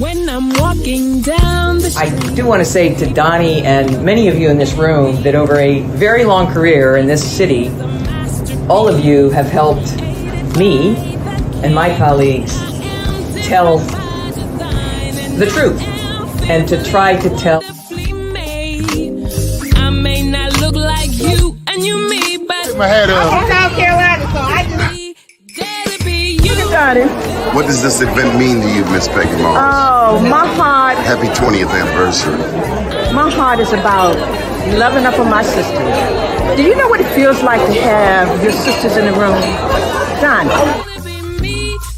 When I'm walking down the street. I do want to say to Doni and many of you in this room that over a very long career in this city, all of you have helped me and my colleagues tell the truth and to try to tell. I may not look like you and you me, but my head up. I'm South Carolina, so I just... You got it. What does this event mean to you, Miss Peggy Morris? Oh, my heart. Happy 20th anniversary. My heart is about loving up on my sisters. Do you know what it feels like to have your sisters in the room? John.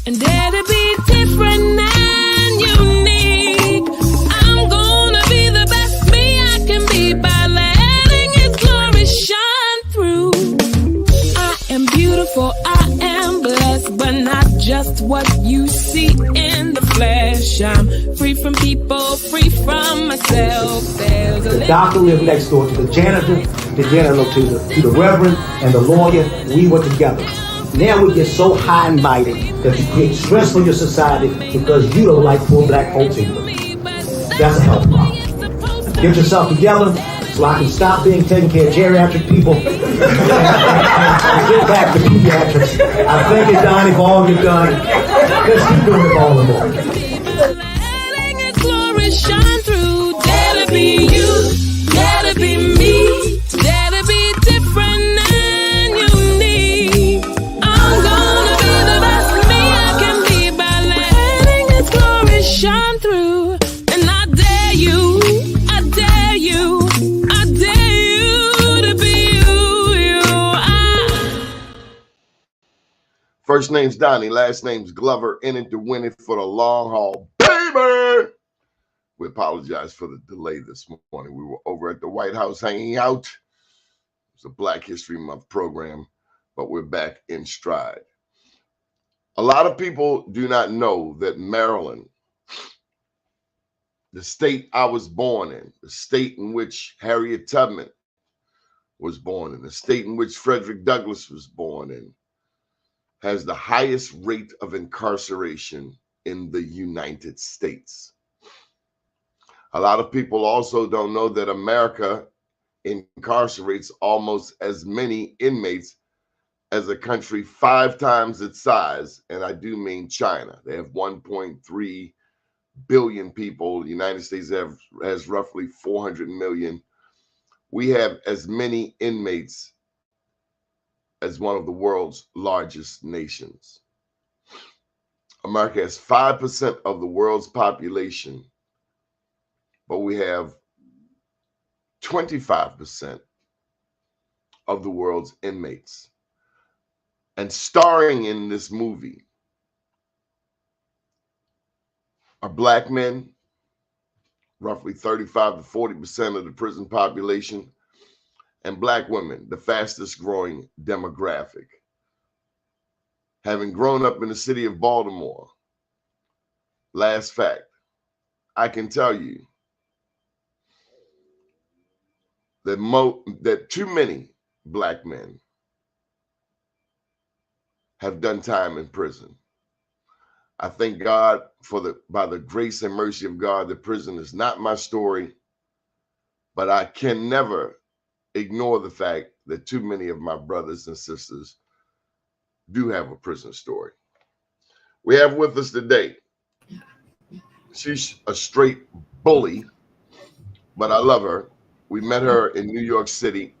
And dare to be different and unique. I'm gonna be the best me I can be by letting His glory shine through. I am beautiful, I am blessed, but not just what you see in the flesh. I'm free from people, free from myself. The doctor lived next door to the janitor, to the reverend, and the lawyer. We were together. Now we get so high and mighty that you create stress for your society because you don't like poor black folks either. That's a health problem. Get yourself together so I can stop being taking care of geriatric people and get back to pediatrics. I thank you, Doni, for all you've done. Let's keep doing it all and more. Letting His glory shine through. Dare to be you, dare to be me, dare to be different and unique. I'm gonna be the best me I can be by letting His glory shine through. And I dare you, I dare you, I dare you to be you. First name's Doni, last name's Glover, in it to win it for the long haul, baby. We apologize for the delay this morning. We were over at the White House hanging out. It was a Black History Month program, but we're back in stride. A lot of people do not know that Maryland, the state I was born in, the state in which Harriet Tubman was born in, the state in which Frederick Douglass was born in, has the highest rate of incarceration in the United States. A lot of people also don't know that America incarcerates almost as many inmates as a country 5 times its size, and I do mean China. They have 1.3 billion people. The United States has roughly 400 million. We have as many inmates as one of the world's largest nations. America has 5% of the world's population, but we have 25% of the world's inmates. And starring in this movie are Black men, roughly 35 to 40% of the prison population, and Black women, the fastest growing demographic. Having grown up in the city of Baltimore, last fact, I can tell you that too many Black men have done time in prison. I thank God by the grace and mercy of God, that prison is not my story, but I can never ignore the fact that too many of my brothers and sisters do have a prison story. We have with us today, she's a straight bully, but I love her. We met her in New York City,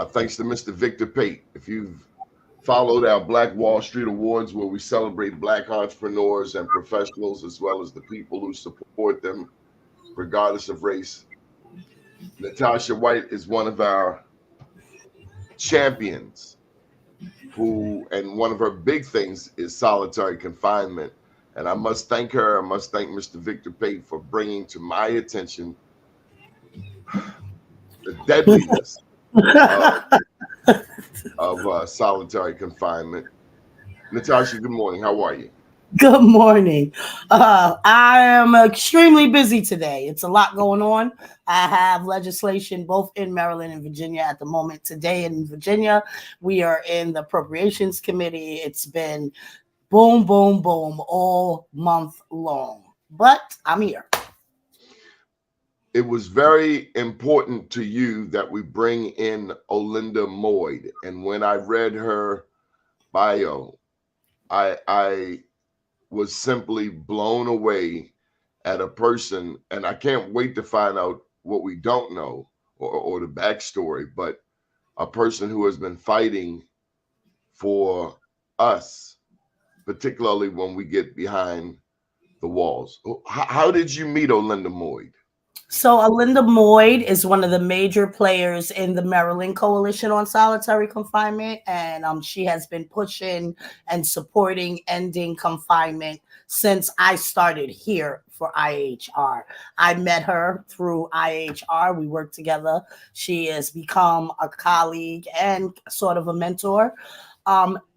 thanks to Mr. Victor Pate. If you've followed our Black Wall Street Awards, where we celebrate Black entrepreneurs and professionals, as well as the people who support them, regardless of race, Natasha White is one of our champions and one of her big things is solitary confinement. And I must thank her. I must thank Mr. Victor Pate for bringing to my attention the deadliness of solitary confinement. Natasha, good morning. How are you? Good morning. I am extremely busy today. It's a lot going on. I have legislation both in Maryland and Virginia at the moment. Today in Virginia, we are in the Appropriations Committee. It's been boom, boom, boom, all month long. But I'm here. It was very important to you that we bring in Olinda Moyd. And when I read her bio, I was simply blown away at a person, and I can't wait to find out what we don't know or the backstory, but a person who has been fighting for us, particularly when we get behind the walls. How did you meet Olinda Moyd? So Olinda Moyd is one of the major players in the Maryland Coalition on Solitary Confinement, and she has been pushing and supporting ending confinement since I started here for IHR. I met her through IHR. We worked together. She has become a colleague and sort of a mentor.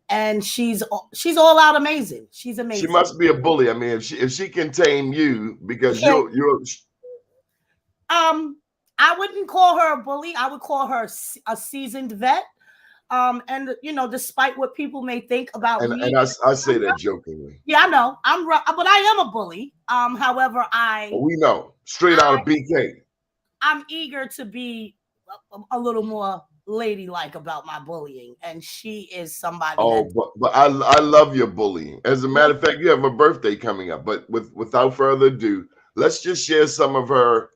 And she's all out amazing. She's amazing. She must be a bully. I mean, if she can tame you, because you're I wouldn't call her a bully. I would call her a seasoned vet. And despite what people may think about me, and I say that jokingly. Yeah, I know I'm rough, but I am a bully. However, we know straight out of BK. I'm eager to be a little more ladylike about my bullying, and she is somebody. But I love your bullying. As a matter of fact, you have a birthday coming up. But without further ado, let's just share some of her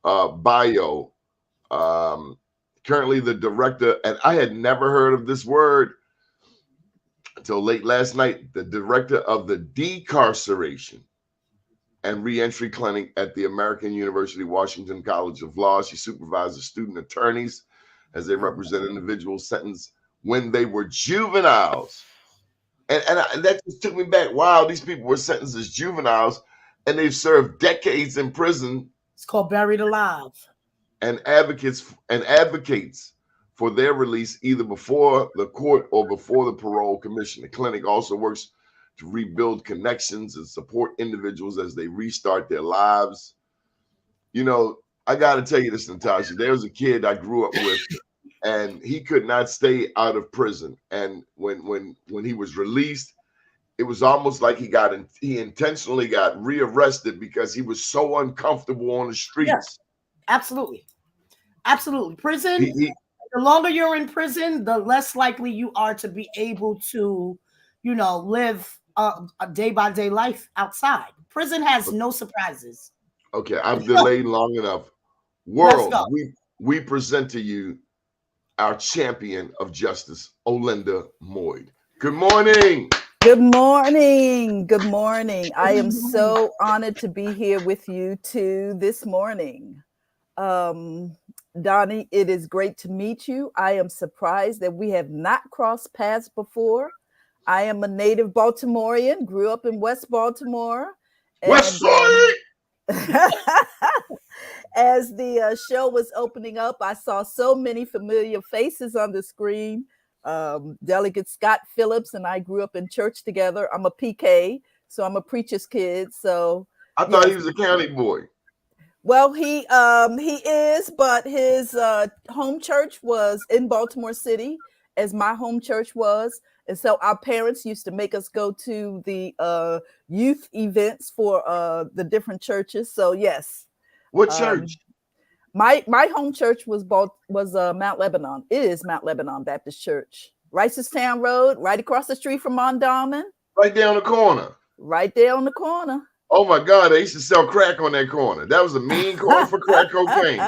bio. Currently the director, and I had never heard of this word until late last night, the director of the decarceration and reentry clinic at the American University Washington College of Law. She supervises student attorneys as they represent individuals sentenced when they were juveniles. And that just took me back. Wow, these people were sentenced as juveniles and they've served decades in prison. It's called buried alive. And advocates for their release either before the court or before the parole commission. The clinic also works to rebuild connections and support individuals as they restart their lives. I got to tell you this, Natasha. There was a kid I grew up with, and he could not stay out of prison. And when he was released, it was almost like he intentionally got rearrested because he was so uncomfortable on the streets. Yes. Absolutely. Prison, the longer you're in prison, the less likely you are to be able to, live a day-by-day life outside. Prison has no surprises. Okay, I've delayed long enough. World, we present to you our champion of justice, Olinda Moyd. Good morning. Good morning. Good morning. I am so honored to be here with you too this morning. Doni, it is great to meet you. I am surprised that we have not crossed paths before. I am a native Baltimorean, grew up in West Baltimore. West Side! As the show was opening up, I saw so many familiar faces on the screen. Delegate Scott Phillips and I grew up in church together. I'm a PK, so I'm a preacher's kid. So I thought he was a county boy. Well, he is, but his home church was in Baltimore City, as my home church was. And so our parents used to make us go to the youth events for the different churches. So yes. What church? My home church was Mount Lebanon. It is Mount Lebanon Baptist Church. Ricestown Road, right across the street from Mondawmin. Right there on the corner. Right there on the corner. Oh my God, they used to sell crack on that corner. That was a mean corner for crack cocaine.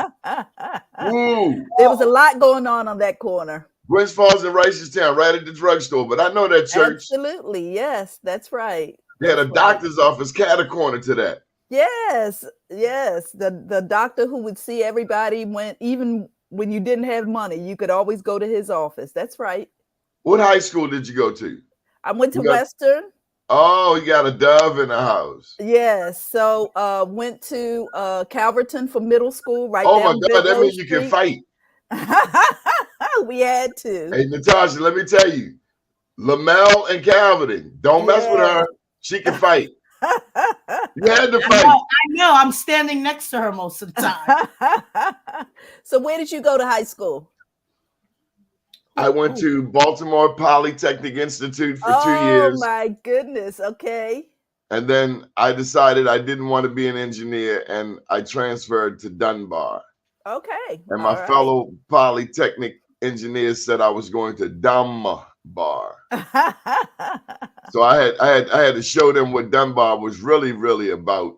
Ooh. There was a lot going on that corner. Gwynns Falls and Ricestown, right at the drugstore. But I know that church. Absolutely, yes, that's right. They had a doctor's office cat a corner to that. Yes. The doctor who would see everybody even when you didn't have money, you could always go to his office. That's right. What high school did you go to? I went to Western. Oh, you got a dove in the house. Yes. So went to Calverton for middle school. Right. Oh my God, that means you can fight. We had to. Hey, Natasha, let me tell you, Lamel and Calverton, don't mess with her. She can fight. You had to fight. I know. I'm standing next to her most of the time. So where did you go to high school? I went to Baltimore Polytechnic Institute for 2 Oh years. my goodness. Okay. And then I decided I didn't want to be an engineer, and I transferred to Dunbar. Okay. And All my fellow Polytechnic engineers said I was going to Dunbar. right. So I had to show them what Dunbar was really about.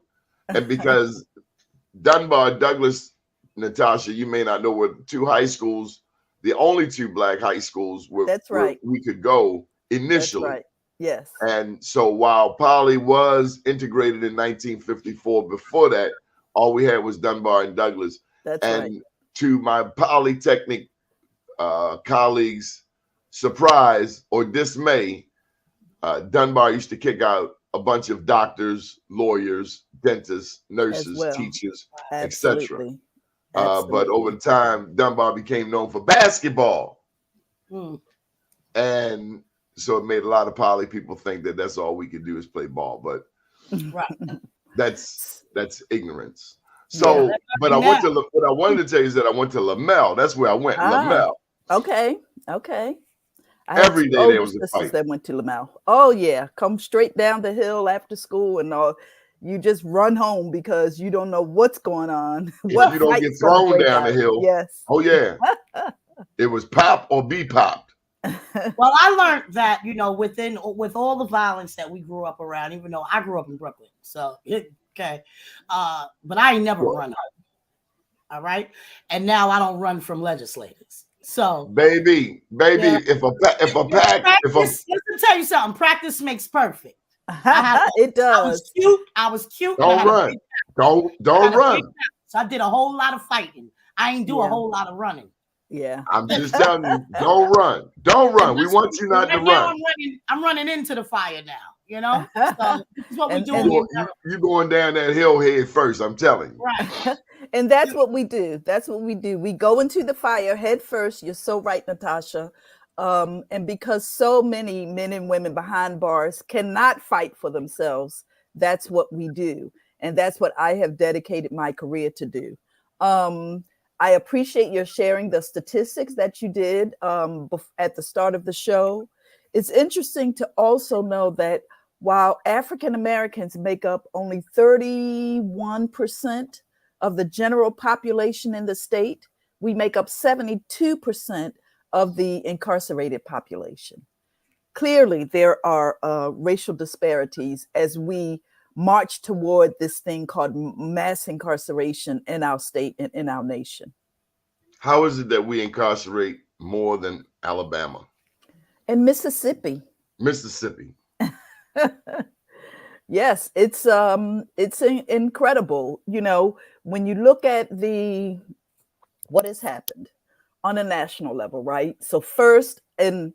And because Dunbar, Douglas, Natasha, you may not know, were two high schools, the only two black high schools where we could go initially. That's right. Yes. And so while Poly was integrated in 1954, before that, all we had was Dunbar and Douglas. That's and right. To my Polytechnic colleagues' surprise or dismay, Dunbar used to kick out a bunch of doctors, lawyers, dentists, nurses, teachers, etc. But over time, Dunbar became known for basketball. And so it made a lot of Poly people think that that's all we could do is play ball. But that's ignorance. So, but what I wanted to tell you is that I went to Lamel. That's where I went, Lamel. Okay. Every day there was a fight. That went to Lamel. Oh yeah, come straight down the hill after school, and you just run home because you don't know what's going on. You don't get thrown down the hill. Yes. Oh yeah. It was pop or be popped. Well, I learned that, with all the violence that we grew up around, even though I grew up in Brooklyn, so okay, but I ain't never run. All right, and now I don't run from legislators. So, baby, yeah. if a pack, let me tell you something. Practice makes perfect. It does. I was cute. Don't run. Don't run. So I did a whole lot of fighting. I ain't do a whole lot of running. Yeah, I'm just telling you, don't run. Don't run. We want you not to run. I'm running into the fire now. So this is what we're doing. You're going down that hill head first. I'm telling you. Right. And that's what we do. That's what we do. We go into the fire head first. You're so right, Natasha. And because so many men and women behind bars cannot fight for themselves, that's what we do. And that's what I have dedicated my career to do. I appreciate your sharing the statistics that you did at the start of the show. It's interesting to also know that while African Americans make up only 31% of the general population in the state, we make up 72% of the incarcerated population. Clearly, there are racial disparities as we march toward this thing called mass incarceration in our state and in our nation. How is it that we incarcerate more than Alabama? And Mississippi. Yes, it's incredible. When you look at what has happened on a national level, right? So first, and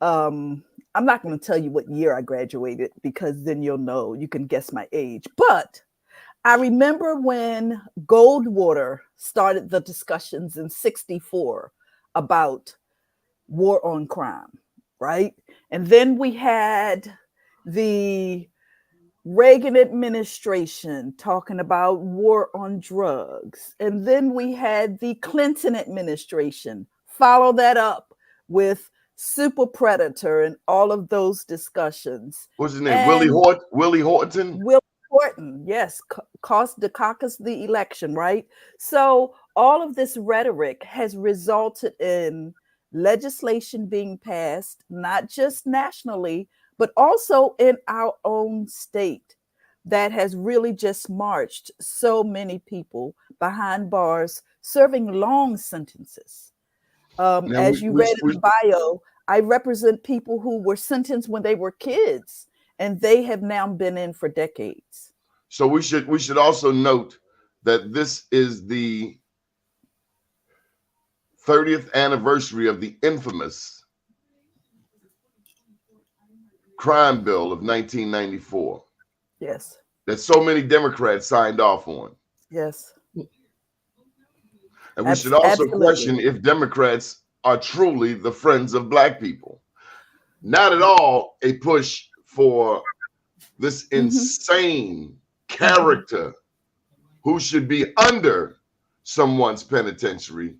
I'm not going to tell you what year I graduated because then you'll know, you can guess my age. But I remember when Goldwater started the discussions in '64 about war on crime, right? And then we had the Reagan administration talking about war on drugs. And then we had the Clinton administration follow that up with super predator and all of those discussions. What's his name? Willie Horton? Willie Horton, yes, cost Dukakis the election, right? So all of this rhetoric has resulted in legislation being passed, not just nationally, but also in our own state, that has really just marched so many people behind bars serving long sentences. As you read in the bio, I represent people who were sentenced when they were kids, and they have now been in for decades. So we should also note that this is the 30th anniversary of the infamous crime bill of 1994. Yes. That so many Democrats signed off on. Yes. And we should also question if Democrats are truly the friends of Black people. Not at all a push for this insane character who should be under someone's penitentiary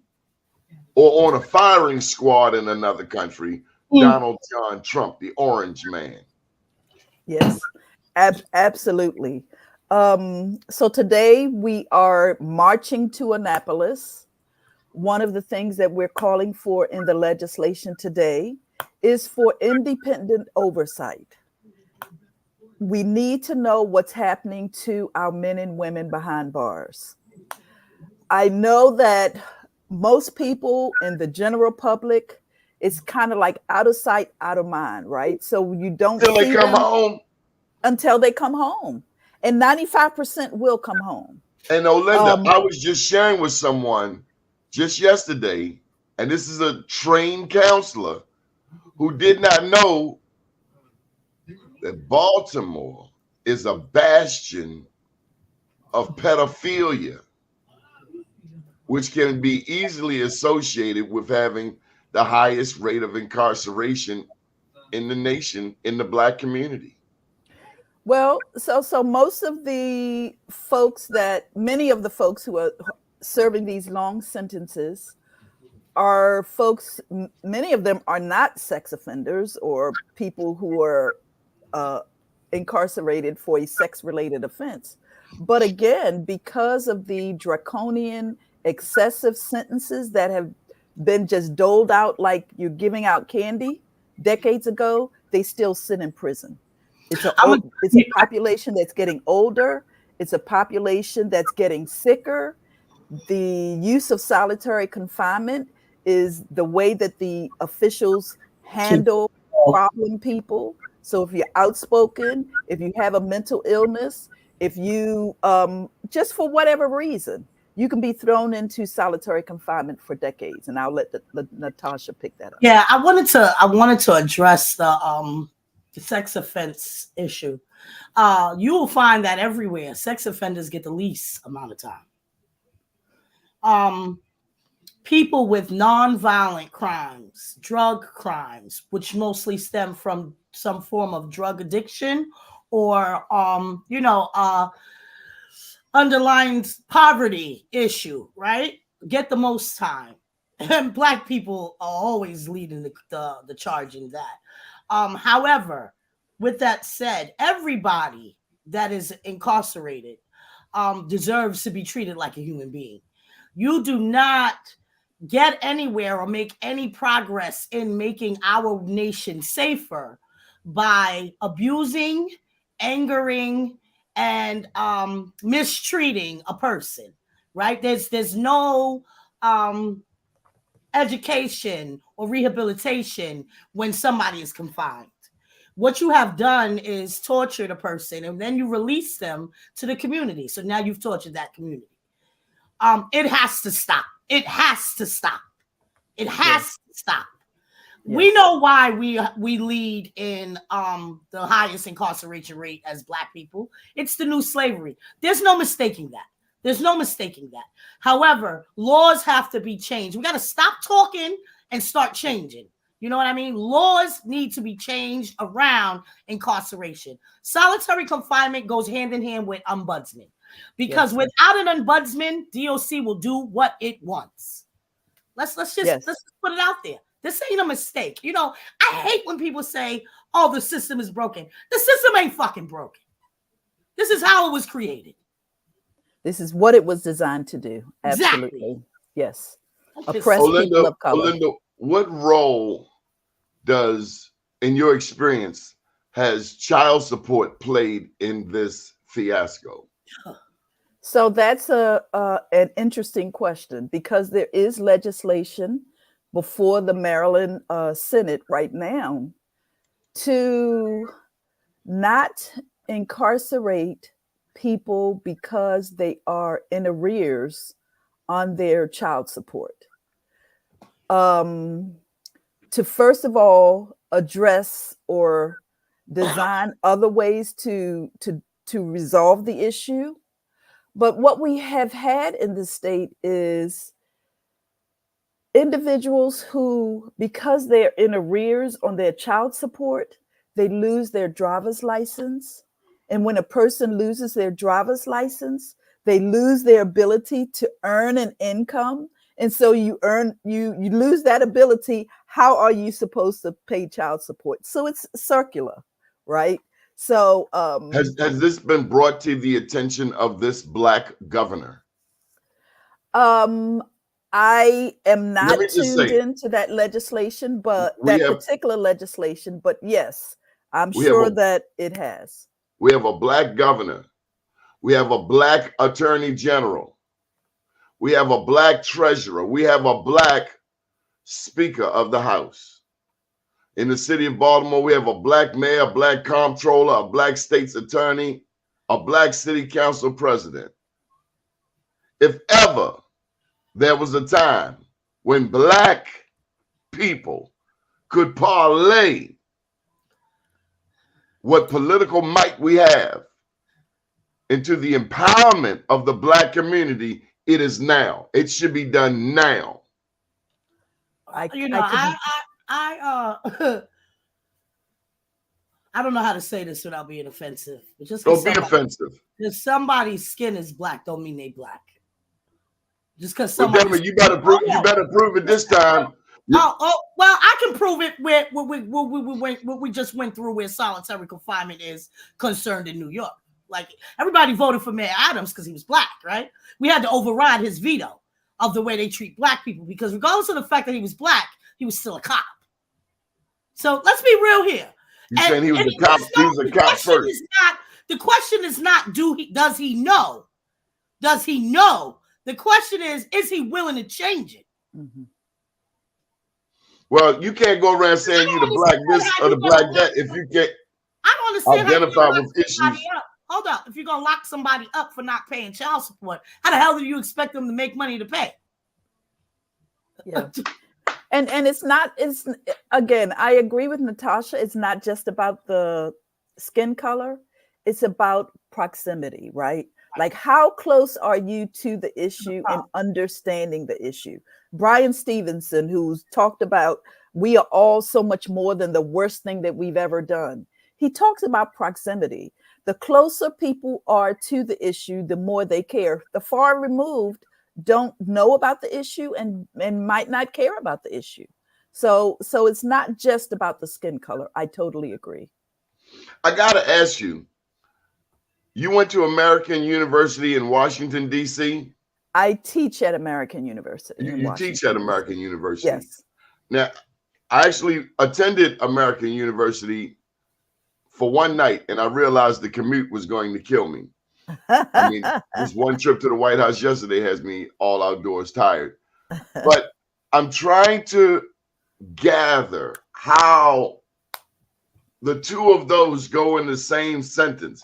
or on a firing squad in another country, Donald John Trump, the orange man. Yes, absolutely. So today we are marching to Annapolis. One of the things that we're calling for in the legislation today is for independent oversight. We need to know what's happening to our men and women behind bars. I know that most people in the general public, it's kind of like out of sight, out of mind, right? So you don't Till they see come them home. until they come home. And 95% will come home. And Olinda, I was just sharing with someone just yesterday, and this is a trained counselor who did not know that Baltimore is a bastion of pedophilia, which can be easily associated with having the highest rate of incarceration in the nation in the Black community. Well, so most of the folks many of the folks who are serving these long sentences are folks, many of them are not sex offenders or people who are incarcerated for a sex-related offense. But again, because of the draconian, excessive sentences that have been just doled out like you're giving out candy decades ago, they still sit in prison. It's a population that's getting older. It's a population that's getting sicker. The use of solitary confinement is the way that the officials handle problem people. So if you're outspoken, if you have a mental illness, if you just for whatever reason, you can be thrown into solitary confinement for decades. And I'll let Natasha pick that up. Yeah, I wanted to address the sex offense issue. You will find that everywhere, sex offenders get the least amount of time. People with non-violent crimes, drug crimes, which mostly stem from some form of drug addiction or underlying poverty issue, right? Get the most time. And Black people are always leading the charge in that. However, with that said, everybody that is incarcerated deserves to be treated like a human being. You do not get anywhere or make any progress in making our nation safer by abusing, angering, and mistreating a person, right? There's no education or rehabilitation when somebody is confined. What you have done is torture the person, and then you release them to the community. So now you've tortured that community. It has to stop. It has to stop. It has to stop. Yes. We know why we lead in the highest incarceration rate as Black people. It's the new slavery. There's no mistaking that. There's no mistaking that. However, laws have to be changed. We got to stop talking and start changing. You know what I mean? Laws need to be changed around incarceration. Solitary confinement goes hand in hand with ombudsman. Because without an ombudsman, DOC will do what it wants. Let's just put it out there. This ain't a mistake. You know, I hate when people say, "Oh, the system is broken." The system ain't fucking broken. This is how it was created. This is what it was designed to do. Absolutely. Exactly. Yes. Oppress people of color. Olinda, what role does, in your experience, has child support played in this fiasco? So that's an interesting question, because there is legislation before the Maryland Senate right now to not incarcerate people because they are in arrears on their child support. To first of all address or design other ways to resolve the issue. But what we have had in the state is individuals who, because they're in arrears on their child support, they lose their driver's license. And when a person loses their driver's license, they lose their ability to earn an income And so you lose that ability. How are you supposed to pay child support? So it's circular, right? So has this been brought to the attention of this Black governor? I am not Let me just tuned say, into that legislation, but we that have particular legislation, but yes, I'm we have sure a that it has. we have a Black governor. We have a Black attorney general. We have a Black treasurer. We have a Black speaker of the House. In the city of Baltimore, we have a Black mayor, a Black comptroller, a Black state's attorney, a Black city council president. If ever there was a time when Black people could parlay what political might we have into the empowerment of the Black community, it is now. It should be done now. I I don't know how to say this without being offensive. But just Don't be offensive. If somebody's skin is black, don't mean they Black. Just because Well, somebody. you better prove it this time. Well, I can prove it where we just went through where solitary confinement is concerned in New York. Like, everybody voted for Mayor Adams because he was Black, right? We had to override his veto of the way they treat Black people, because regardless of the fact that he was Black, he was still a cop. So let's be real here. You're saying he was a cop? He was a cop first. The question is not does he know? Does he know? The question is he willing to change it? Mm-hmm. Well, you can't go around saying you the Black this or the Black that if you can't identify with issues. Hold up. If you're going to lock somebody up for not paying child support, how the hell do you expect them to make money to pay? Yeah. And it's again, I agree with Natasha. It's not just about the skin color. It's about proximity, right? Like, how close are you to the issue and understanding the issue? Brian Stevenson, who's talked about we are all so much more than the worst thing that we've ever done. He talks about proximity. The closer people are to the issue, the more they care. The far removed don't know about the issue and might not care about the issue. So it's not just about the skin color. I totally agree. I got to ask you, you went to American University in Washington, D.C.? I teach at American University. You teach at American University? Yes. Now, I actually attended American University for one night, and I realized the commute was going to kill me. I mean, this one trip to the White House yesterday has me all outdoors tired. But I'm trying to gather how the two of those go in the same sentence,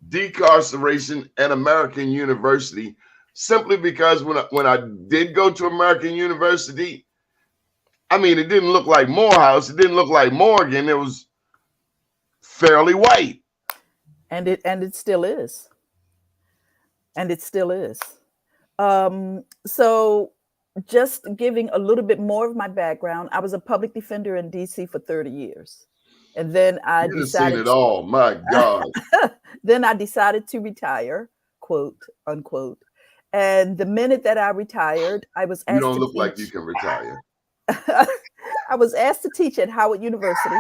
decarceration and American University, simply because when I did go to American University, I mean, it didn't look like Morehouse. It didn't look like Morgan. It was fairly white. And it still is. And it still is. So just giving a little bit more of my background, I was a public defender in DC for 30 years. And then I decided seen it all. My God. Then I decided to retire, quote unquote. And the minute that I retired, I was asked You don't to look teach. like you can retire. I was asked to teach at Howard University.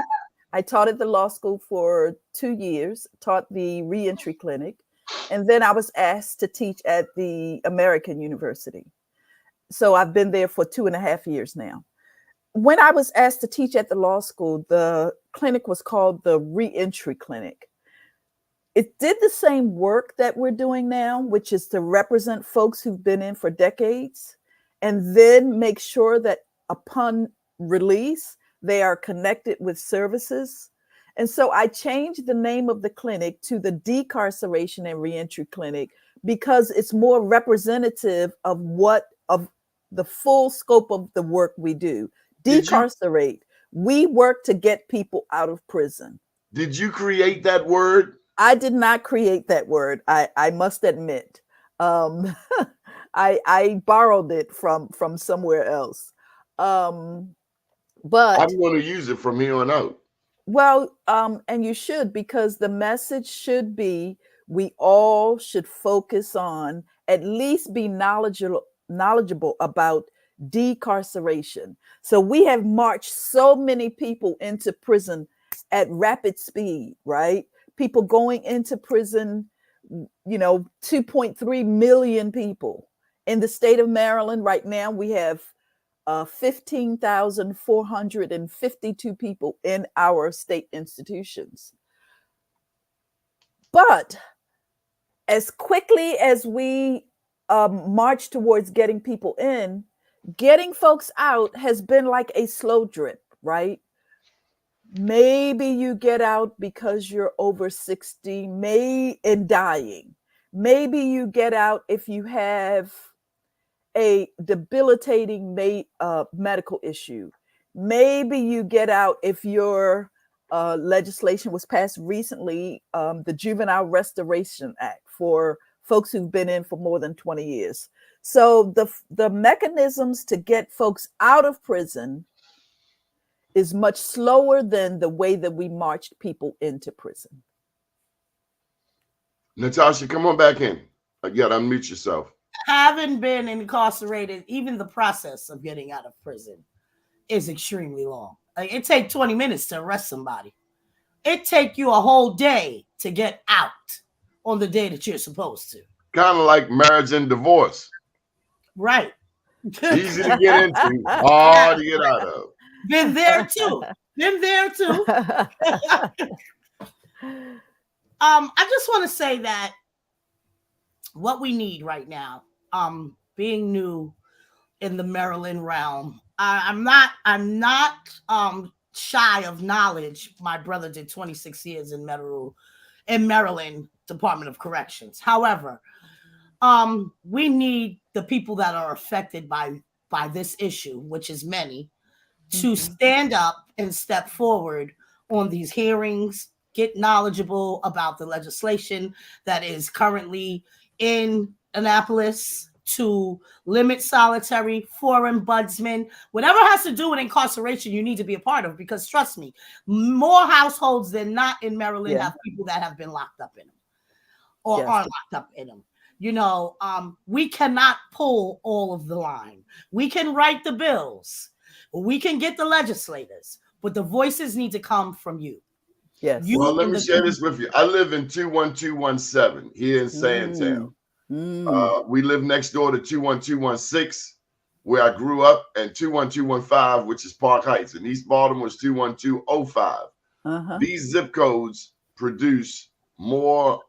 I taught at the law school for 2 years, taught the reentry clinic, and then I was asked to teach at the American University. So I've been there for 2.5 years now. When I was asked to teach at the law school, the clinic was called the reentry clinic. It did the same work that we're doing now, which is to represent folks who've been in for decades and then make sure that upon release, they are connected with services. And so I changed the name of the clinic to the Decarceration and Reentry Clinic because it's more representative of the full scope of the work we do. Decarcerate. We work to get people out of prison. Did you create that word? I did not create that word. I must admit. I borrowed it from somewhere else. But I'm going to use it from here on out. Well, and you should, because the message should be we all should focus on at least be knowledgeable about decarceration. So we have marched so many people into prison at rapid speed, right? People going into prison, 2.3 million people. In the state of Maryland right now, we have 15,452 people in our state institutions. But as quickly as we march towards getting people in, getting folks out has been like a slow drip, right? Maybe you get out because you're over 60, and dying. Maybe you get out if you have a debilitating medical issue. Maybe you get out if your legislation was passed recently, the Juvenile Restoration Act for folks who've been in for more than 20 years. So the mechanisms to get folks out of prison is much slower than the way that we marched people into prison. Natasha, come on back in. You gotta unmute yourself. Having been incarcerated, even the process of getting out of prison is extremely long. Like, it takes 20 minutes to arrest somebody. It takes you a whole day to get out on the day that you're supposed to. Kind of like marriage and divorce. Right. Easy to get into, hard to get out of. Been there too. I just want to say that what we need right now, being new in the Maryland realm, I'm not shy of knowledge. My brother did 26 years in Maryland Department of Corrections. However, we need the people that are affected by this issue, which is many, to stand up and step forward on these hearings, get knowledgeable about the legislation that is currently in Annapolis to limit solitary, for ombudsman, whatever has to do with incarceration, you need to be a part of, because trust me, more households than not in Maryland have people that have been locked up in them or are locked up in them. We cannot pull all of the line. We can write the bills. We can get the legislators, but the voices need to come from you. Yes. Well, let me share this with you. I live in 21217 here in Sandtown. We live next door to 21216, where I grew up, and 21215, which is Park Heights. And East Baltimore is 21205. These zip codes produce more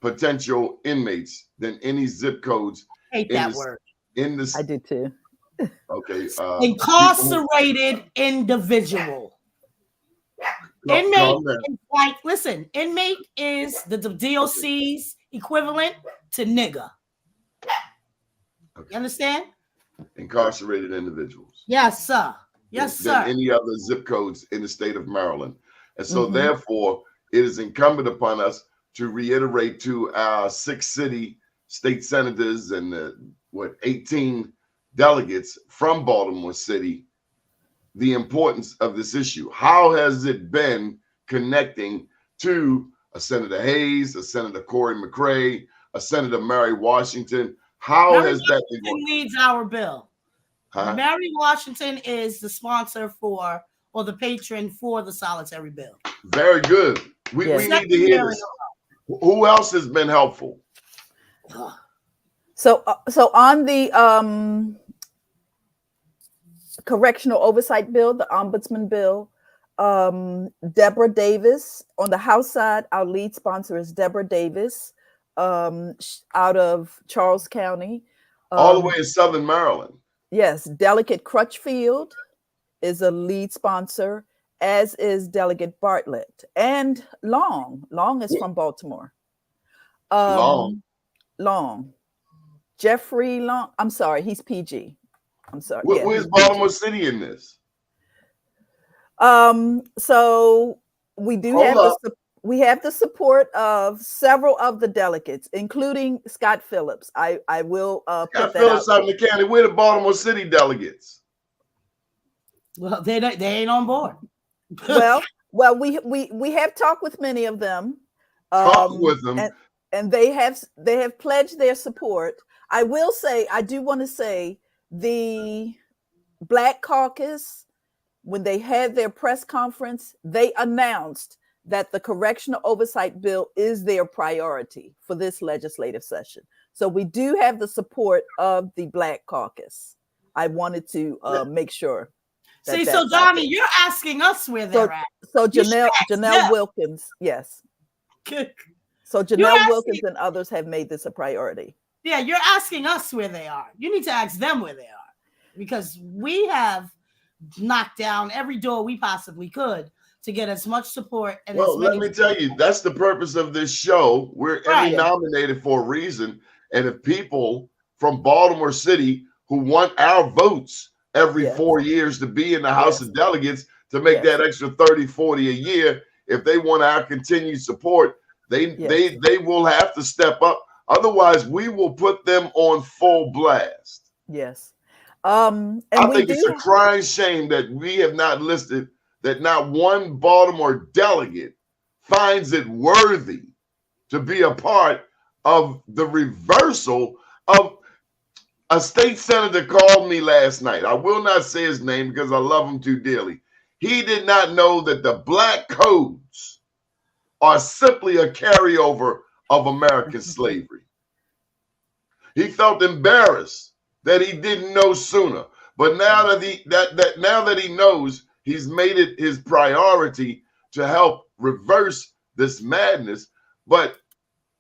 potential inmates than any zip codes. Hate that word. I do too. Okay. Incarcerated individual. Inmate is like, listen, inmate is the DOC's equivalent to nigger. You understand? Incarcerated individuals. Yes, sir. Yes, sir. Than any other zip codes in the state of Maryland. And so therefore, it is incumbent upon us to reiterate to our 6 city state senators and 18 delegates from Baltimore City the importance of this issue. How has it been connecting to a Senator Hayes, a Senator Corey McCray, a Senator Mary Washington? How Mary has that been going? Leads our bill. Mary Washington is the sponsor for, or the patron for, the solitary bill. Very good. We need to hear this. Who else has been helpful? So on the correctional oversight bill, the ombudsman bill, Deborah Davis on the House side, our lead sponsor is Deborah Davis, out of Charles County, all the way in Southern Maryland. Yes, Delegate Crutchfield is a lead sponsor, as is Delegate Bartlett, and Long is from Baltimore. Long. Jeffrey Long. I'm sorry, he's PG. I'm sorry. Where's Baltimore City in this? So we do have the support of several of the delegates, including Scott Phillips. I will put that Phillips out out in the county. Where the Baltimore City delegates? Well, they ain't on board. well, we have talked with many of them. Talk with them, and they have pledged their support. I do want to say the Black Caucus, when they had their press conference, they announced that the correctional oversight bill is their priority for this legislative session. So we do have the support of the Black Caucus. I wanted to make sure. See, so Doni, you're asking us where they're at. So Janelle Wilkins, yes. So Janelle Wilkins and others have made this a priority. Yeah, you're asking us where they are. You need to ask them where they are, because we have knocked down every door we possibly could to get as much support. And well, let me tell you, that's the purpose of this show. We're Emmy-nominated for a reason. And if people from Baltimore City who want our votes every 4 years to be in the House of Delegates to make that extra 30, 40 a year, if they want our continued support, they will have to step up. Otherwise, we will put them on full blast. Yes. And I think it's a crying shame that we have not listed, that not one Baltimore delegate finds it worthy to be a part of the reversal of a state senator called me last night. I will not say his name because I love him too dearly. He did not know that the black codes are simply a carryover of American slavery. He felt embarrassed that he didn't know sooner. But now that he knows, he's made it his priority to help reverse this madness. But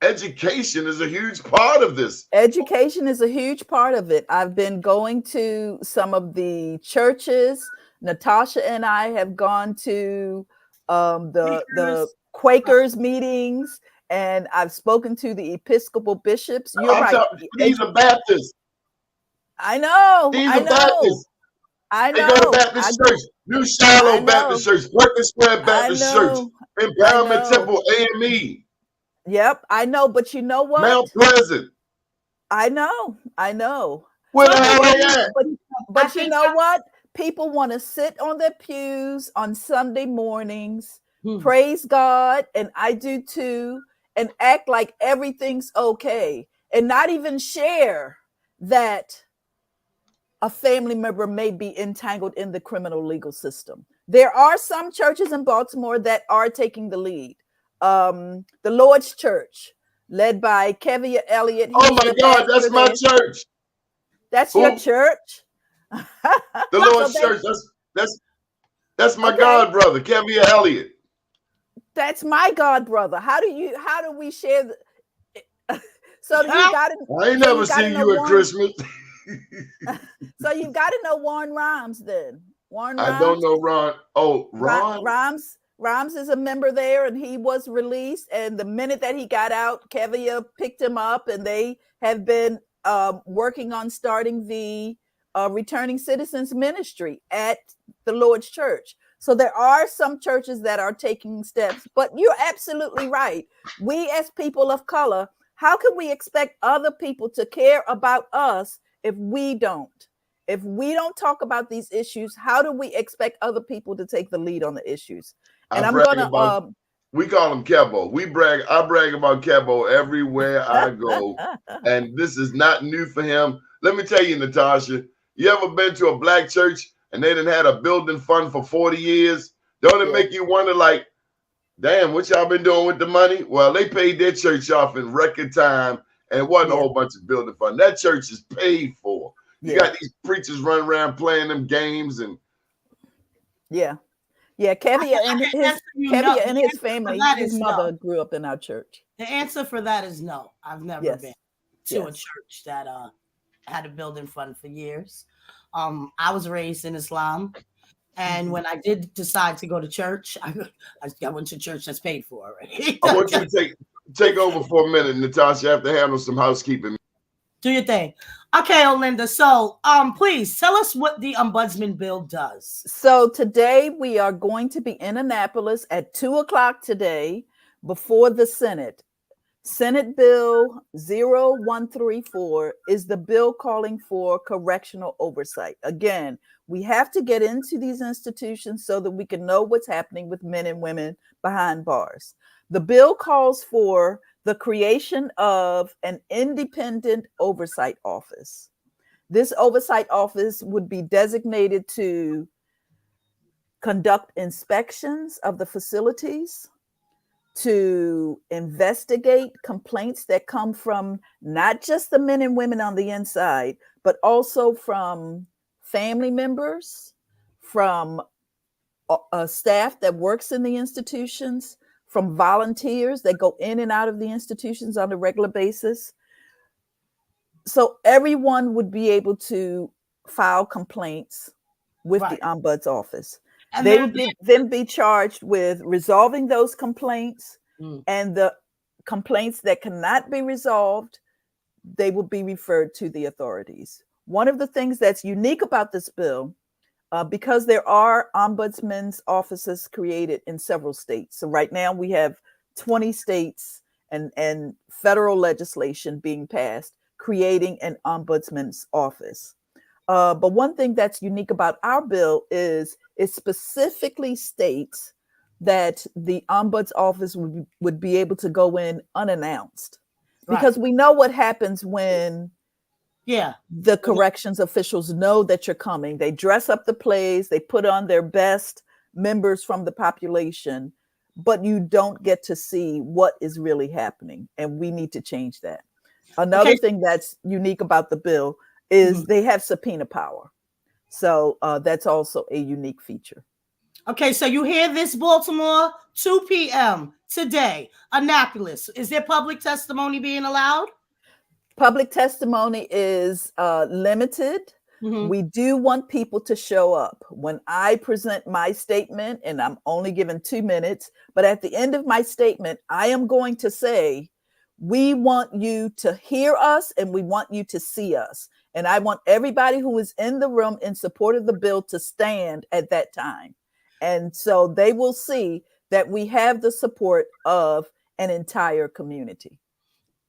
education is a huge part of this. Education is a huge part of it. I've been going to some of the churches. Natasha and I have gone to the Quakers meetings, and I've spoken to the Episcopal bishops. You're right. He's a Baptist. I know. He's a Baptist. I know. They go to Baptist Church, New Shiloh Baptist Church, Quaker Square Baptist Church, Empowerment Temple, AME. Yep, I know, but you know what? Mount Pleasant. I know. Where the hell are they at? But you know what? People want to sit on their pews on Sunday mornings, praise God, and I do too, and act like everything's okay, and not even share that a family member may be entangled in the criminal legal system. There are some churches in Baltimore that are taking the lead. The Lord's Church, led by Kevia Elliott. Oh my God, that's my church. That's your church? The Lord's Church. That's my god brother, Kevia Elliott. That's my god brother. How do we share so you got to I ain't never seen you at Christmas. So you've got to know Warren Rhymes then. Warren Rhymes. I don't know Ron. Oh, Ron. Rhymes is a member there, and he was released. And the minute that he got out, Kevia picked him up, and they have been working on starting the Returning Citizens Ministry at the Lord's Church. So there are some churches that are taking steps, but you're absolutely right. We as people of color, how can we expect other people to care about us if we don't? If we don't talk about these issues, how do we expect other people to take the lead on the issues? And we call him Kebo. I brag about Kebo everywhere I go. And this is not new for him. Let me tell you, Natasha, you ever been to a black church and they done had a building fund for 40 years? Don't it make you wonder, like, damn, what y'all been doing with the money? Well, they paid their church off in record time, and it wasn't a whole bunch of building fund. That church is paid for. You got these preachers running around playing them games and Kevia and his family, his mother grew up in our church. The answer for that is no. I've never been to a church that had a building fund for years. I was raised in Islam, and when I did decide to go to church, I went to church that's paid for already. I want you to take over for a minute, Natasha. I have to handle some housekeeping. Do your thing. Okay, Olinda. So, please tell us what the ombudsman bill does. So today we are going to be in Annapolis at 2:00 today before the Senate. Senate Bill 0134 is the bill calling for correctional oversight. Again, we have to get into these institutions so that we can know what's happening with men and women behind bars. The bill calls for the creation of an independent oversight office. This oversight office would be designated to conduct inspections of the facilities, to investigate complaints that come from not just the men and women on the inside, but also from family members, from staff that works in the institutions, from volunteers that go in and out of the institutions on a regular basis. So everyone would be able to file complaints with the ombuds office. And they would then be charged with resolving those complaints, and the complaints that cannot be resolved, they will be referred to the authorities. One of the things that's unique about this bill, because there are ombudsmen's offices created in several states. So right now we have 20 states and federal legislation being passed, creating an ombudsman's office. But one thing that's unique about our bill is it specifically states that the ombuds office would be able to go in unannounced, because we know what happens when the corrections officials know that you're coming. They dress up the plays, they put on their best members from the population, but you don't get to see what is really happening. And we need to change that. Another thing that's unique about the bill is they have subpoena power. So that's also a unique feature. Okay, so you hear this, Baltimore, 2 p.m. today, Annapolis. Is there public testimony being allowed? Public testimony is limited. We do want people to show up. When I present my statement, and I'm only given 2 minutes, but at the end of my statement, I am going to say, we want you to hear us and we want you to see us. And I want everybody who is in the room in support of the bill to stand at that time. And so they will see that we have the support of an entire community.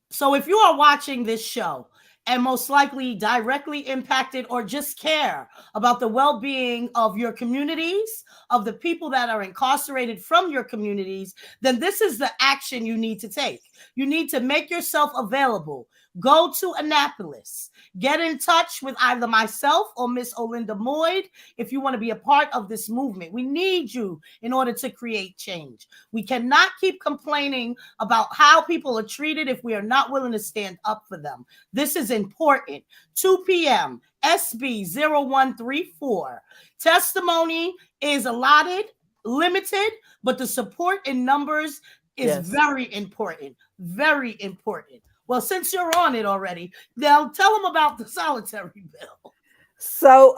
So if you are watching this show and most likely directly impacted or just care about the well-being of your communities, of the people that are incarcerated from your communities, then this is the action you need to take. You need to make yourself available. Go to Annapolis. Get in touch with either myself or Miss Olinda Moyd if you want to be a part of this movement. We need you in order to create change. We cannot keep complaining about how people are treated if we are not willing to stand up for them. This is important. 2 p.m. SB 0134. Testimony is allotted, limited, but the support in numbers is very important. Very important. Well, since you're on it already, now tell them about the solitary bill. So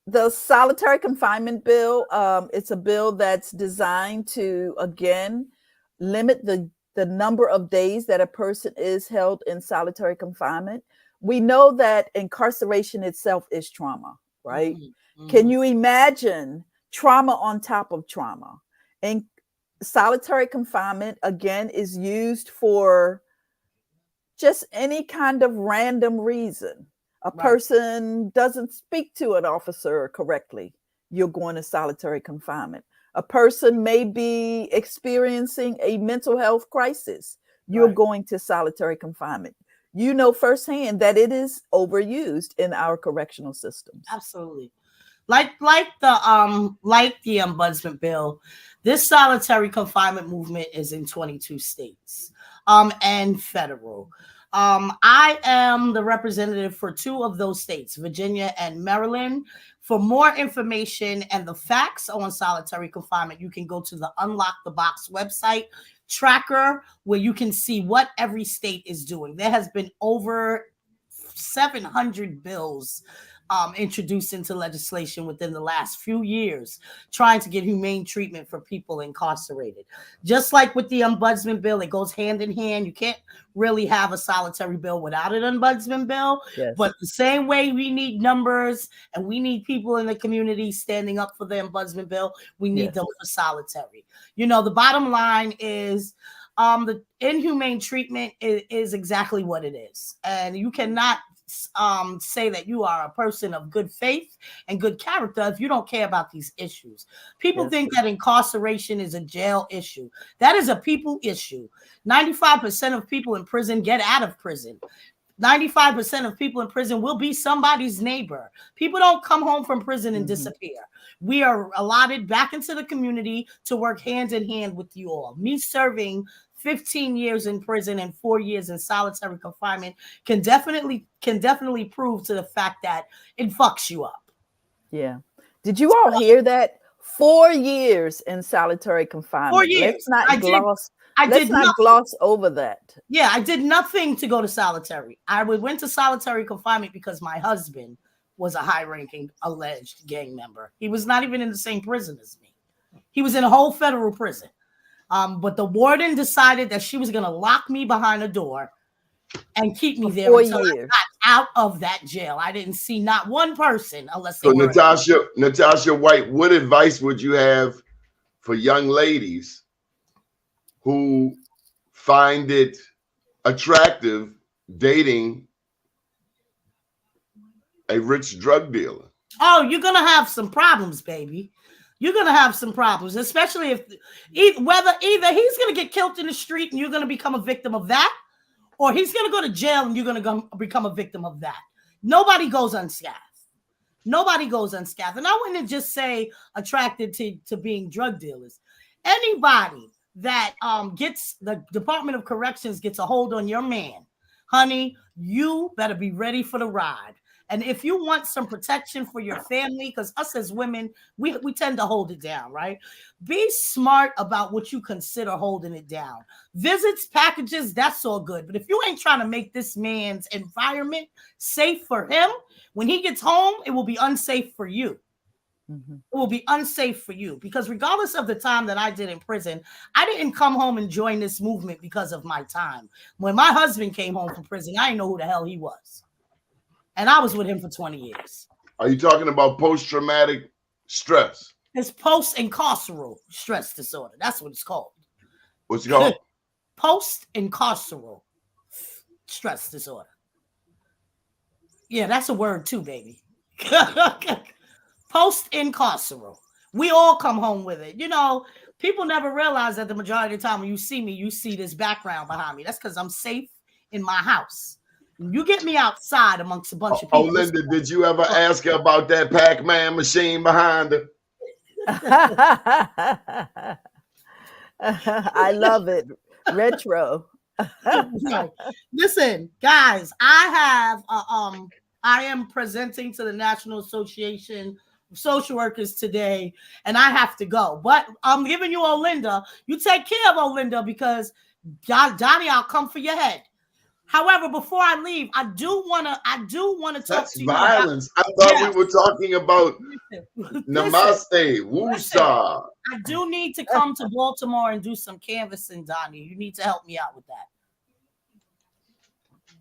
the solitary confinement bill, it's a bill that's designed to, again, limit the number of days that a person is held in solitary confinement. We know that incarceration itself is trauma, right? Can you imagine trauma on top of trauma? And solitary confinement, again, is used for just any kind of random reason. A person doesn't speak to an officer correctly, you're going to solitary confinement. A person may be experiencing a mental health crisis, you're going to solitary confinement. You know firsthand that it is overused in our correctional systems. Absolutely. Like the ombudsman bill, this solitary confinement movement is in 22 states and federal. I am the representative for 2 of those states, Virginia and Maryland. For more information and the facts on solitary confinement, you can go to the Unlock the Box website tracker, where you can see what every state is doing. There has been over 700 bills introduced into legislation within the last few years, trying to get humane treatment for people incarcerated. Just like with the ombudsman bill, it goes hand in hand. You can't really have a solitary bill without an ombudsman bill. But the same way we need numbers and we need people in the community standing up for the ombudsman bill, we need them for solitary. You know, the bottom line is the inhumane treatment is exactly what it is. And you cannot say that you are a person of good faith and good character if you don't care about these issues. People think that incarceration is a jail issue. That is a people issue. 95% of people in prison get out of prison. 95% of people in prison will be somebody's neighbor. People don't come home from prison and disappear. We are allotted back into the community to work hand in hand with you all. Me serving 15 years in prison and 4 years in solitary confinement can definitely prove to the fact that it fucks you up. Yeah. Did you all hear that? 4 years in solitary confinement. 4 years. Let's not gloss over that. Yeah, I did nothing to go to solitary. I went to solitary confinement because my husband was a high-ranking alleged gang member. He was not even in the same prison as me. He was in a whole federal prison. But the warden decided that she was going to lock me behind a door and keep me there until I got out of that jail. I didn't see not one person unless they were. Natasha White, what advice would you have for young ladies who find it attractive dating a rich drug dealer? Oh, you're going to have some problems, baby. You're going to have some problems, especially if either he's going to get killed in the street and you're going to become a victim of that, or he's going to go to jail and you're going to become a victim of that. Nobody goes unscathed. Nobody goes unscathed. And I wouldn't just say attracted to being drug dealers. Anybody that gets the Department of Corrections gets a hold on your man, honey, you better be ready for the ride. And if you want some protection for your family, because us as women, we tend to hold it down, right? Be smart about what you consider holding it down. Visits, packages, that's all good. But if you ain't trying to make this man's environment safe for him, when he gets home, it will be unsafe for you. It will be unsafe for you, because regardless of the time that I did in prison, I didn't come home and join this movement because of my time. When my husband came home from prison, I didn't know who the hell he was. And I was with him for 20 years. Are you talking about post-traumatic stress? It's post-incarceral stress disorder. That's what it's called. What's it called? Post-incarceral stress disorder. Yeah, that's a word too, baby. Post-incarceral. We all come home with it. You know, people never realize that the majority of the time when you see me, you see this background behind me. That's because I'm safe in my house. You get me outside amongst a bunch of people. Olinda, did you ever ask her about that Pac-Man machine behind her? I love it. Retro. Listen, guys, I am presenting to the National Association of Social Workers today, and I have to go. But I'm giving you Olinda. You take care of Olinda, because Doni, I'll come for your head. However, before I leave, I do want to talk to you. That's violence. I thought we were talking about namaste, woosah. I do need to come to Baltimore and do some canvassing, Doni. You need to help me out with that.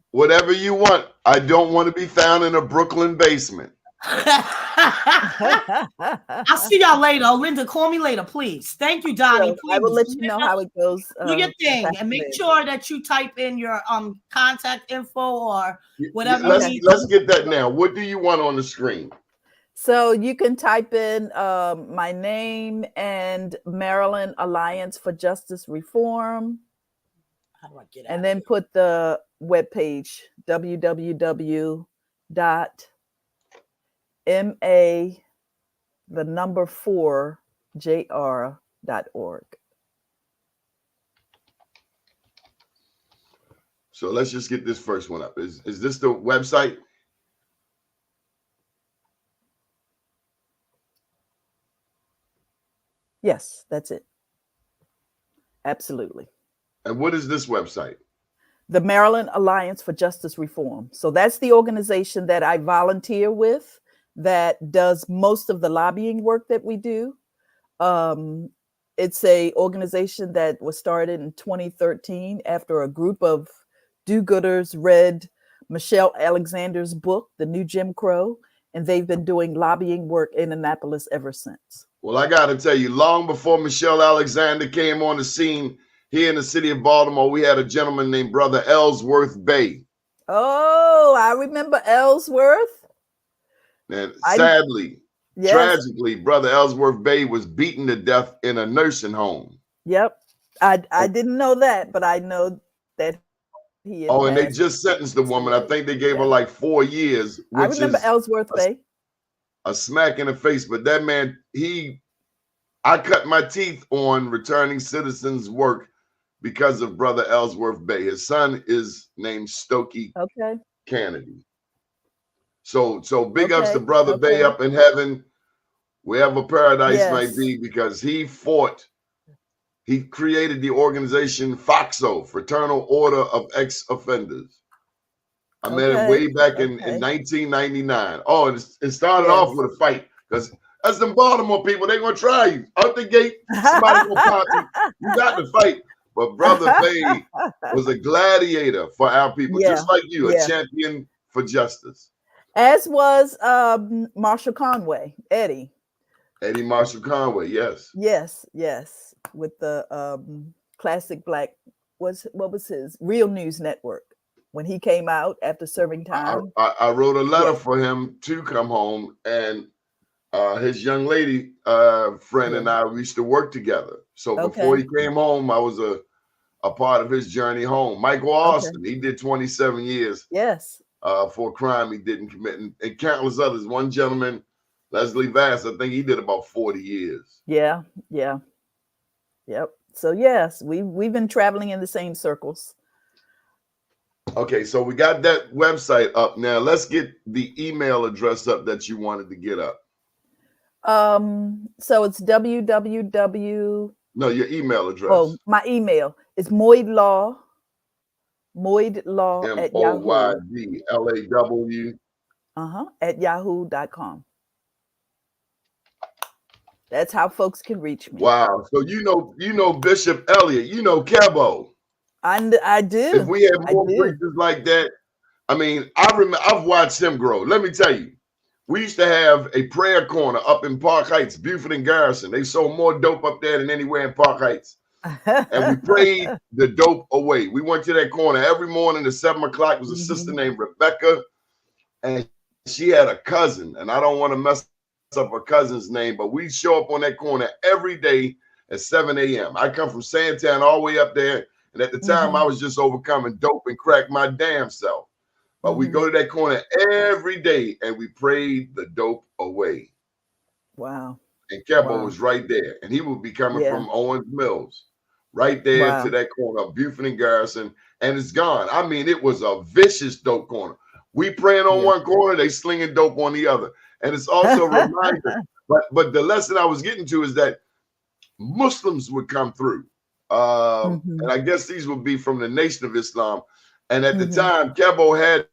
Whatever you want. I don't want to be found in a Brooklyn basement. I'll see y'all later. Olinda, call me later, please. Thank you, Doni. I will let you know how it goes. Do your thing, and make sure that you type in your contact info or whatever. Let's get that now. What do you want on the screen? So you can type in my name and Maryland Alliance for Justice Reform. How do I get out? And then put the webpage www.ma4jr.org. So let's just get this first one up. Is this the website? Yes, that's it. Absolutely. And what is this website? The Maryland Alliance for Justice Reform. So that's the organization that I volunteer with, that does most of the lobbying work that we do. It's a organization that was started in 2013 after a group of do-gooders read Michelle Alexander's book, The New Jim Crow, and they've been doing lobbying work in Annapolis ever since. Well, I got to tell you, long before Michelle Alexander came on the scene here in the city of Baltimore, we had a gentleman named Brother Ellsworth Bay. Oh, I remember Ellsworth. And sadly, tragically, Brother Ellsworth Bay was beaten to death in a nursing home. Yep. I didn't know that, but I know that He had Oh, and they passed just sentenced the woman. I away. think they gave her Yeah. like 4 years, I which remember is Ellsworth Bay. a smack in the face. But that man, I cut my teeth on returning citizens work because of Brother Ellsworth Bay. His son is named Stokey Okay. Kennedy. So big ups to Okay. Brother Bay Okay. up in heaven, wherever paradise might Yes. be, because he created the organization FOXO, Fraternal Order of Ex-Offenders. I met him way back in 1999. Oh, it started off with a fight, because that's them Baltimore people. They're going to try you. Out the gate, somebody going to pop you. You got to fight. But Brother Bay was a gladiator for our people, just like you, a champion for justice. As was Marshall Conway, Eddie Marshall Conway, yes. Yes, with the classic black, what was his Real News Network when he came out after serving time. I wrote a letter for him to come home, and his young lady friend and I, we used to work together. So before he came home, I was a part of his journey home. Michael Austin, he did 27 years. Yes. For a crime he didn't commit, and countless others. One gentleman, Leslie Vass, I think he did about 40 years. Yeah. Yep. So yes, we've been traveling in the same circles. Okay, so we got that website up now. Let's get the email address up that you wanted to get up. So it's www. No, your email address. Oh, my email is moydlaw at Yahoo. MOYDLAW. At yahoo.com. That's how folks can reach me. Wow. So you know Bishop Elliott, you know Kebo. I do. If we had more preachers like that, I mean, I've watched him grow. Let me tell you, we used to have a prayer corner up in Park Heights, Buford and Garrison. They sold more dope up there than anywhere in Park Heights. And we prayed the dope away. We went to that corner every morning at 7 o'clock. It was a sister named Rebecca, and she had a cousin, and I don't want to mess up her cousin's name, but we show up on that corner every day at 7 a.m. I come from Sandtown all the way up there, and at the time I was just overcoming dope and crack my damn self. But we go to that corner every day, and we prayed the dope away. Wow. And Kebo was right there, and he would be coming from Owens Mills, right there to that corner of Buford and Garrison, and it's gone. I mean, it was a vicious dope corner. We praying on one corner, they slinging dope on the other. And it's also a reminder, but the lesson I was getting to is that Muslims would come through. And I guess these would be from the Nation of Islam. And at the time, Kebo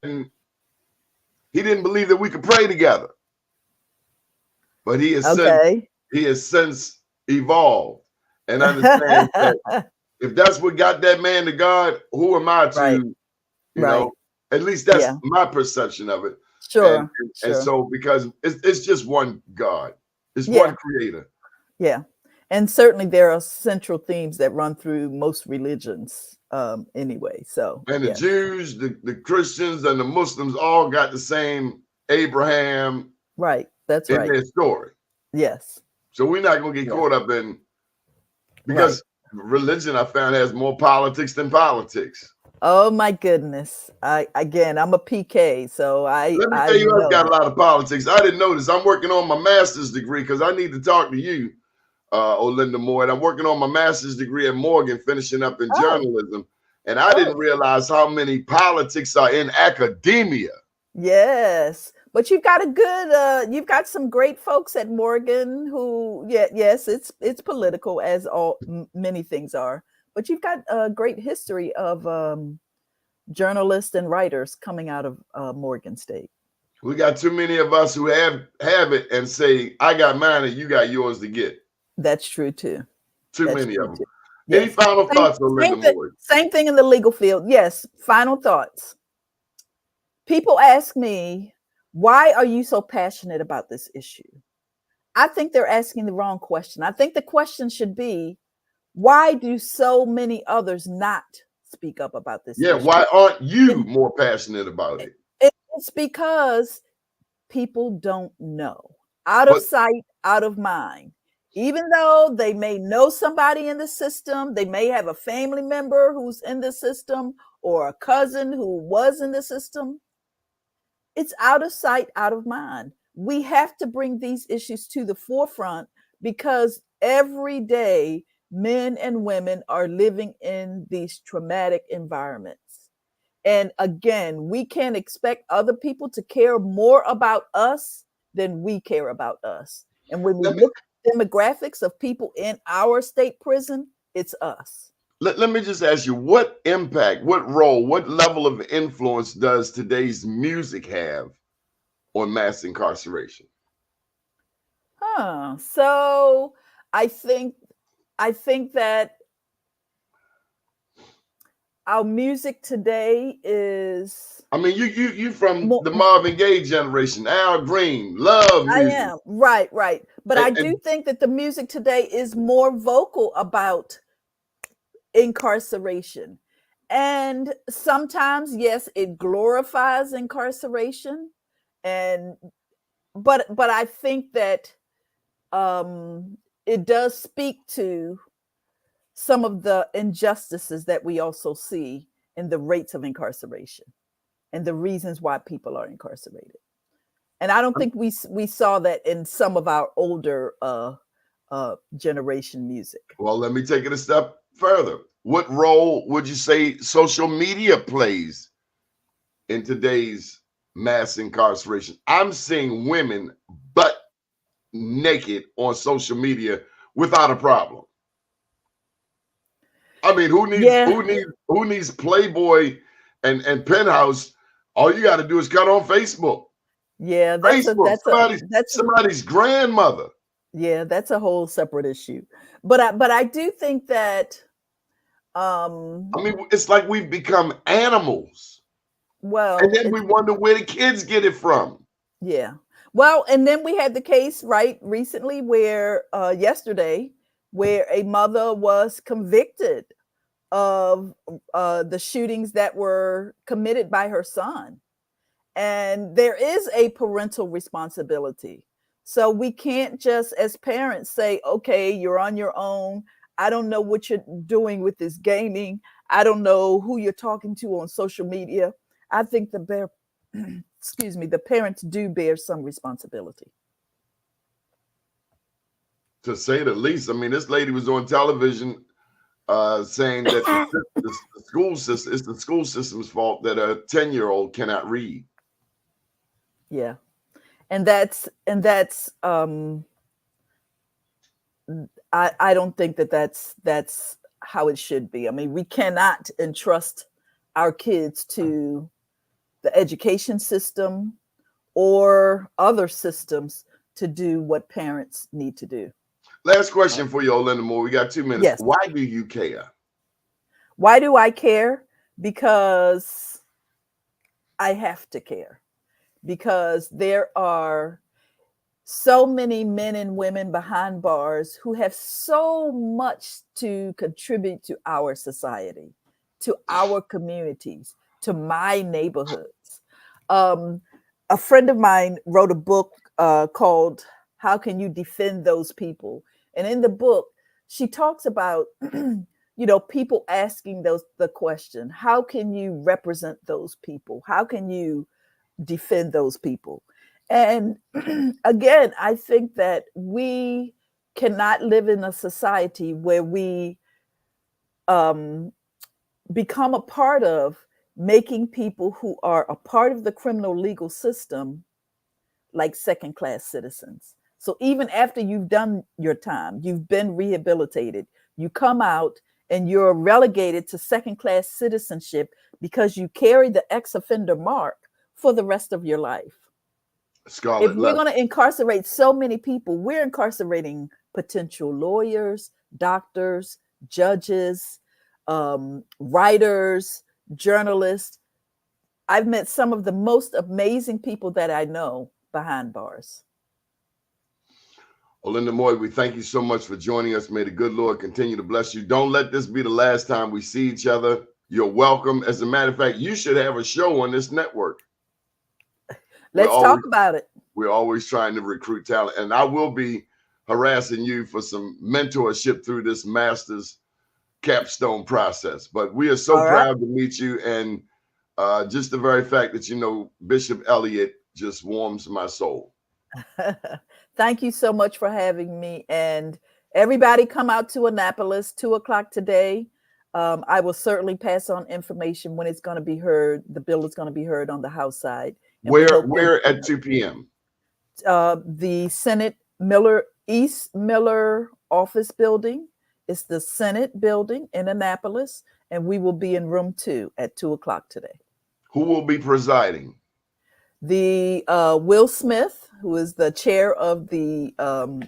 he didn't believe that we could pray together. But he has since evolved and understands that if that's what got that man to God, who am I to, you know, at least that's my perception of it. Sure. And so because it's just one God, it's one creator. Yeah. And certainly there are central themes that run through most religions anyway. So and the Jews, the Christians, and the Muslims all got the same Abraham that's in their story. Yes. So we're not gonna get caught up in because religion I found has more politics than politics. Oh my goodness. I'm a PK, so let me tell you, I've got a lot of politics. I didn't know this. I'm working on my master's degree because I need to talk to you, Olinda Moyd. I'm working on my master's degree at Morgan, finishing up in journalism. And I didn't realize how many politics are in academia. Yes. But you've got you've got some great folks at Morgan who, it's political as many things are. But you've got a great history of journalists and writers coming out of Morgan State. We got too many of us who have it and say, I got mine and you got yours to get. That's true too. Too many of them. Yes. Any final thoughts, Olinda Moyd? Same thing in the legal field. Yes, final thoughts. People ask me, why are you so passionate about this issue? I think they're asking the wrong question. I think the question should be, why do so many others not speak up about this issue? Why aren't you more passionate about it? It's because people don't know. Out of sight, out of mind. Even though they may know somebody in the system, they may have a family member who's in the system, or a cousin who was in the system, it's out of sight, out of mind. We have to bring these issues to the forefront because every day men and women are living in these traumatic environments. And again, we can't expect other people to care more about us than we care about us. And when we look at demographics of people in our state prison, it's us. Let me just ask you, what impact, what role, what level of influence does today's music have on mass incarceration? So I think that our music today is. I mean, you from the Marvin Gaye generation, Al Green, love music. I am right, but I do think that the music today is more vocal about incarceration, and sometimes, yes, it glorifies incarceration, but I think that it does speak to some of the injustices that we also see in the rates of incarceration and the reasons why people are incarcerated. And I don't think we saw that in some of our older generation music. Well, let me take it a step further. What role would you say social media plays in today's mass incarceration? I'm seeing women butt naked on social media without a problem. I mean, who needs Playboy and Penthouse? All you got to do is cut on Facebook. Yeah, that's somebody's grandmother. Yeah, that's a whole separate issue. But I do think that I mean, it's like we've become animals. Well, and then we wonder where the kids get it from. Yeah. Well, and then we had the case recently where yesterday where a mother was convicted of the shootings that were committed by her son. And there is a parental responsibility. So we can't just as parents say, okay, you're on your own. I don't know what you're doing with this gaming. I don't know who you're talking to on social media. I think the parents do bear some responsibility. To say the least. I mean, this lady was on television saying that the school system, it's the school system's fault that a 10-year-old cannot read. Yeah. And that's I don't think that's how it should be. I mean, we cannot entrust our kids to the education system or other systems to do what parents need to do. Last question for you, Olinda Moyd. We got 2 minutes. Yes. Why do you care? Why do I care? Because I have to care. Because there are so many men and women behind bars who have so much to contribute to our society, to our communities, to my neighborhoods. A friend of mine wrote a book called How Can You Defend Those People? And in the book, she talks about, people asking the question, how can you represent those people? How can you defend those people? And again, I think that we cannot live in a society where we become a part of making people who are a part of the criminal legal system like second-class citizens. So even after you've done your time, you've been rehabilitated, you come out and you're relegated to second-class citizenship because you carry the ex-offender mark for the rest of your life. Scarlett, if we're going to incarcerate so many people, we're incarcerating potential lawyers, doctors, judges, writers, journalists. I've met some of the most amazing people that I know behind bars. Olinda Moyd, we thank you so much for joining us. May the good Lord continue to bless you. Don't let this be the last time we see each other. You're welcome. As a matter of fact, you should have a show on this network. Let's talk about it. We're always trying to recruit talent, and I will be harassing you for some mentorship through this master's capstone process. But we are so All right. proud to meet you, and just the very fact that you know Bishop Elliott just warms my soul. Thank you so much for having me. And everybody come out to Annapolis, 2:00 today. I will certainly pass on information when it's going to be heard. The bill is going to be heard on the House side. And Where at 2 p.m.? The Senate East Miller office building. It's the Senate building in Annapolis, and we will be in room 2 at 2:00 today. Who will be presiding? The Will Smith, who is the chair of the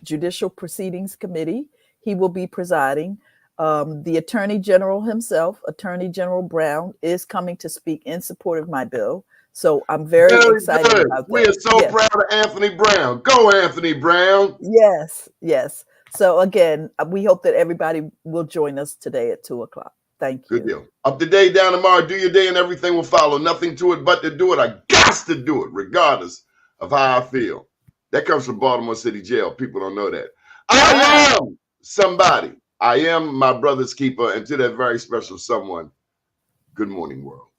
Judicial Proceedings Committee, he will be presiding. The Attorney General himself, Attorney General Brown, is coming to speak in support of my bill. So I'm very excited about that. We are so proud of Anthony Brown. Go, Anthony Brown. Yes, yes. So again, we hope that everybody will join us today at 2:00. Thank you. Good deal. Up to day, down tomorrow. Do your day and everything will follow. Nothing to it but to do it. I got to do it regardless of how I feel. That comes from Baltimore City Jail. People don't know that. I am somebody. I am my brother's keeper. And to that very special someone, good morning, world.